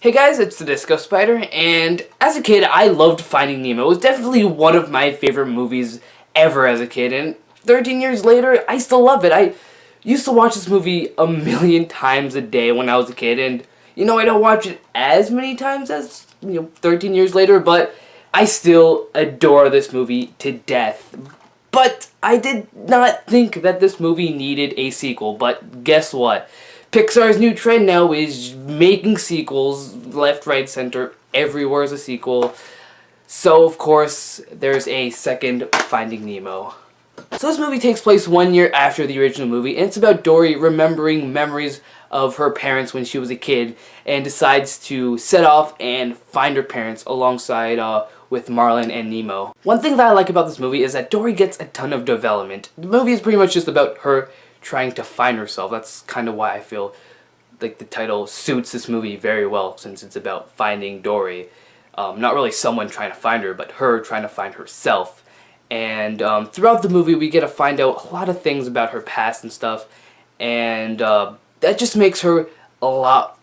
Hey guys, it's the Disco Spider, and as a kid, I loved Finding Nemo. It was definitely one of my favorite movies ever as a kid, and 13 years later, I still love it. I used to watch this movie a million times a day when I was a kid, and I don't watch it as many times as, 13 years later, but I still adore this movie to death. But I did not think that this movie needed a sequel, but guess what? Pixar's new trend now is making sequels left, right, center. Everywhere is a sequel. So, of course, there's a second Finding Nemo. So this movie takes place 1 year after the original movie, and it's about Dory remembering memories of her parents when she was a kid, and decides to set off and find her parents alongside with Marlin and Nemo. One thing that I like about this movie is that Dory gets a ton of development. The movie is pretty much just about her trying to find herself. That's kind of why I feel like the title suits this movie very well, since it's about finding Dory. Not really someone trying to find her, but her trying to find herself. And throughout the movie, we get to find out a lot of things about her past and stuff, and that just makes her a lot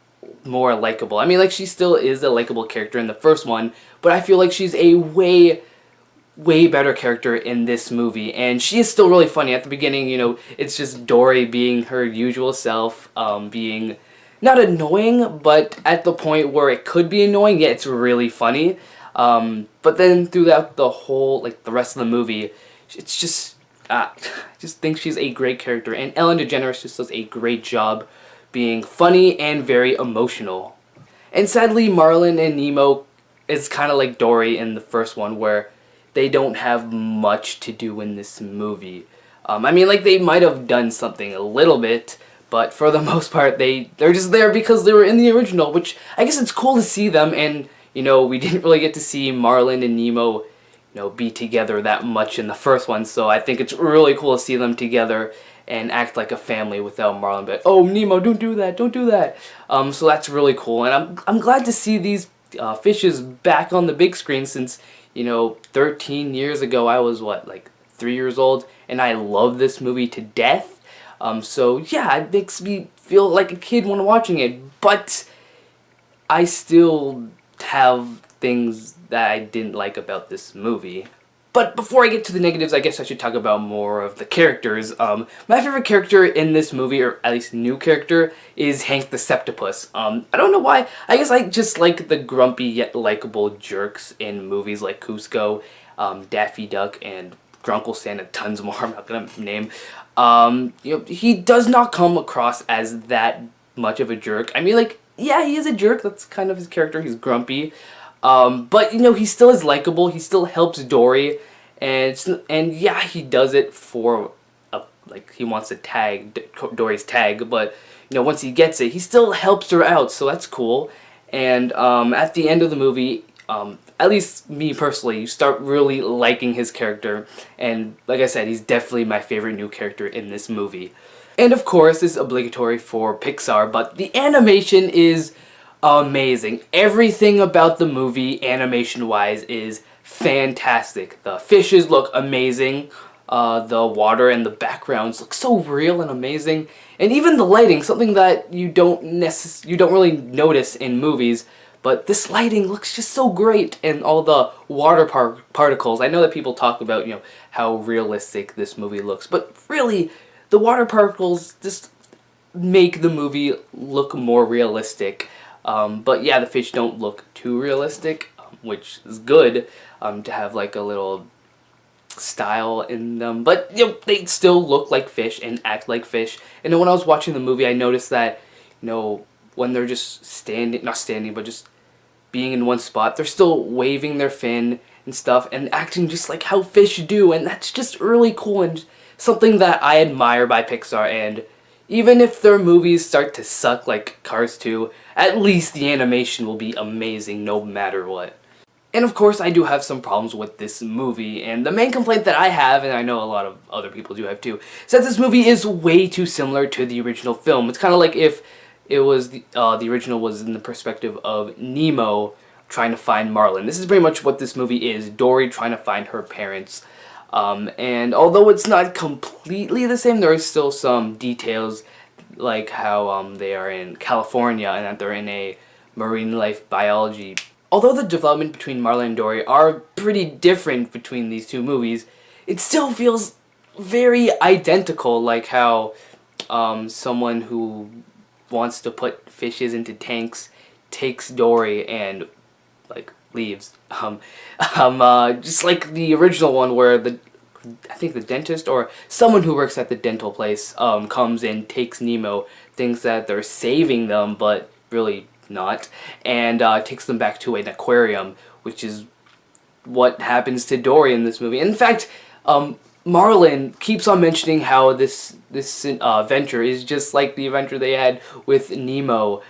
more likable. I mean, like, she still is a likable character in the first one, but I feel like she's a way better character in this movie, and she is still really funny. At the beginning, it's just Dory being her usual self, being not annoying, but at the point where it could be annoying, yeah, it's really funny. But then throughout the whole, the rest of the movie, it's just, I just think she's a great character, and Ellen DeGeneres just does a great job being funny and very emotional. And sadly, Marlin and Nemo is kind of like Dory in the first one, where they don't have much to do in this movie. I mean, they might have done something a little bit, but for the most part, they're just there because they were in the original, which I guess it's cool to see them, and, we didn't really get to see Marlin and Nemo, be together that much in the first one, so I think it's really cool to see them together and act like a family without Marlin, but, oh, Nemo, don't do that, don't do that. So that's really cool, and I'm glad to see these fishes back on the big screen, since 13 years ago, I was, 3 years old, and I love this movie to death. So, yeah, it makes me feel like a kid when watching it, but I still have things that I didn't like about this movie. But before I get to the negatives, I guess I should talk about more of the characters. My favorite character in this movie, or at least new character, is Hank the Septopus. I don't know why. I guess I just like the grumpy yet likable jerks in movies like Cusco, Daffy Duck, and Grunkle Stan, and tons more I'm not gonna name. He does not come across as that much of a jerk. I mean, yeah, he is a jerk. That's kind of his character. He's grumpy. But, he still is likable. He still helps Dory, and yeah, he does it for, he wants to tag Dory's tag, but, once he gets it, he still helps her out, so that's cool. And, at the end of the movie, at least me personally, you start really liking his character, and, like I said, he's definitely my favorite new character in this movie. And, of course, this is obligatory for Pixar, but the animation is amazing. Everything about the movie, animation-wise, is fantastic. The fishes look amazing. The water and the backgrounds look so real and amazing. And even the lighting, something that you don't really notice in movies, but this lighting looks just so great, and all the water particles. I know that people talk about, how realistic this movie looks, but really, the water particles just make the movie look more realistic. But yeah, the fish don't look too realistic, which is good, to have a little style in them. But, they still look like fish and act like fish. And then when I was watching the movie, I noticed that, when they're just not standing, but just being in one spot, they're still waving their fin and stuff and acting just like how fish do. And that's just really cool and something that I admire by Pixar. And even if their movies start to suck like Cars 2, at least the animation will be amazing no matter what. And of course, I do have some problems with this movie, and the main complaint that I have, and I know a lot of other people do have too, is that this movie is way too similar to the original film. It's kind of like if it was the original was in the perspective of Nemo trying to find Marlin. This is pretty much what this movie is, Dory trying to find her parents. And although it's not completely the same, there are still some details, like how they are in California and that they're in a marine life biology. Although the development between Marlin and Dory are pretty different between these two movies, it still feels very identical, like how someone who wants to put fishes into tanks takes Dory and like leaves. Just like the original one where I think the dentist or someone who works at the dental place comes in, takes Nemo, thinks that they're saving them, but really not, and takes them back to an aquarium, which is what happens to Dory in this movie. In fact, Marlin keeps on mentioning how this adventure is just like the adventure they had with Nemo.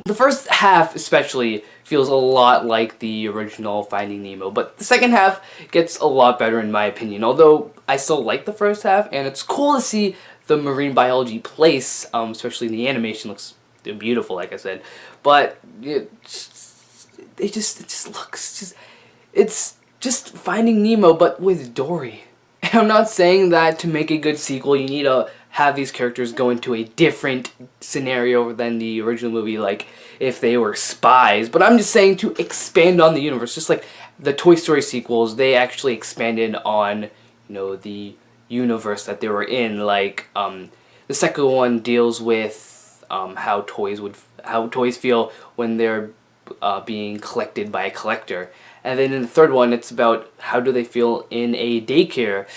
The first half especially feels a lot like the original Finding Nemo, but the second half gets a lot better in my opinion, although I still like the first half, and it's cool to see the marine biology place, especially the animation looks beautiful, like I said, but it's just Finding Nemo, but with Dory. And I'm not saying that to make a good sequel you need to have these characters go into a different scenario than the original movie, like if they were spies, but I'm just saying to expand on the universe, just like the Toy Story sequels, they actually expanded on, the universe that they were in, like, the second one deals with, how toys feel when they're being collected by a collector. And then in the third one, it's about how do they feel in a daycare.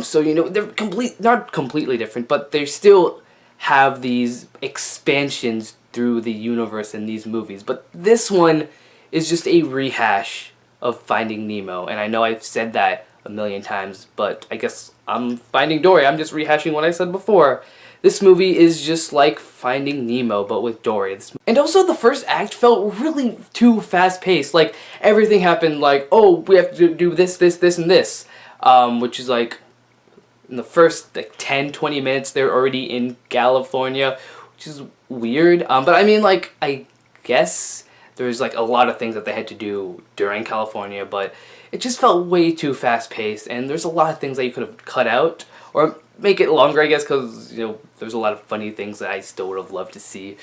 So, they're not completely different, but they still have these expansions through the universe in these movies. But this one is just a rehash of Finding Nemo. And I know I've said that a million times, but I guess I'm Finding Dory. I'm just rehashing what I said before. This movie is just like Finding Nemo, but with Dory. And also, the first act felt really too fast-paced. Like, everything happened like, oh, we have to do this, and this. Which is like, in the first 10-20 minutes, they're already in California, which is weird. But I mean, like, I guess there's like a lot of things that they had to do during California, but it just felt way too fast-paced, and there's a lot of things that you could have cut out, or make it longer, I guess, because, there's a lot of funny things that I still would have loved to see.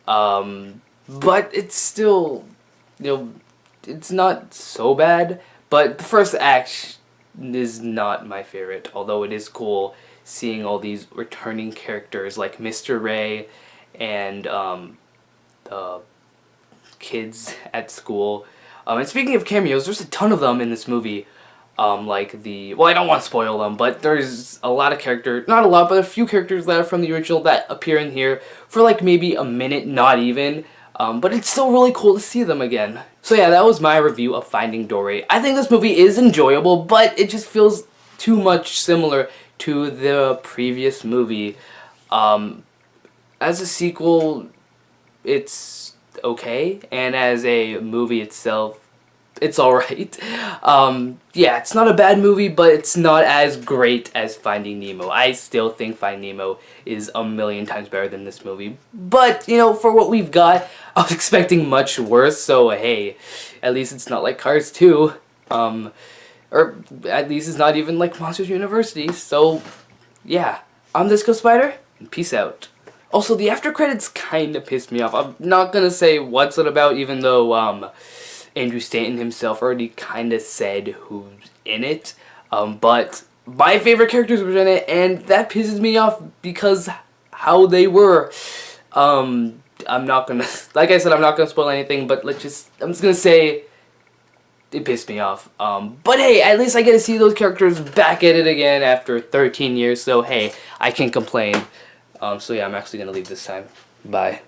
But it's still, it's not so bad. But the first act is not my favorite, although it is cool seeing all these returning characters like Mr. Ray and the kids at school. And speaking of cameos, there's a ton of them in this movie. Well, I don't want to spoil them, but there's a lot of characters, not a lot, but a few characters that are from the original that appear in here for like maybe a minute, not even, but it's still really cool to see them again. So yeah, that was my review of Finding Dory. I think this movie is enjoyable, but it just feels too much similar to the previous movie. As a sequel, it's okay, and as a movie itself, it's alright. Yeah, it's not a bad movie, but it's not as great as Finding Nemo. I still think Finding Nemo is a million times better than this movie. But, for what we've got, I was expecting much worse, so hey, at least it's not like Cars 2. Or at least it's not even like Monsters University, so yeah. I'm Disco Spider, and peace out. Also, the after credits kinda pissed me off. I'm not gonna say what's it about, even though, Andrew Stanton himself already kind of said who's in it, but my favorite characters were in it, and that pisses me off because how they were. I'm not gonna, like I said, I'm not gonna spoil anything, but I'm just gonna say it pissed me off. But hey, at least I get to see those characters back at it again after 13 years, so hey, I can't complain. So yeah, I'm actually gonna leave this time. Bye.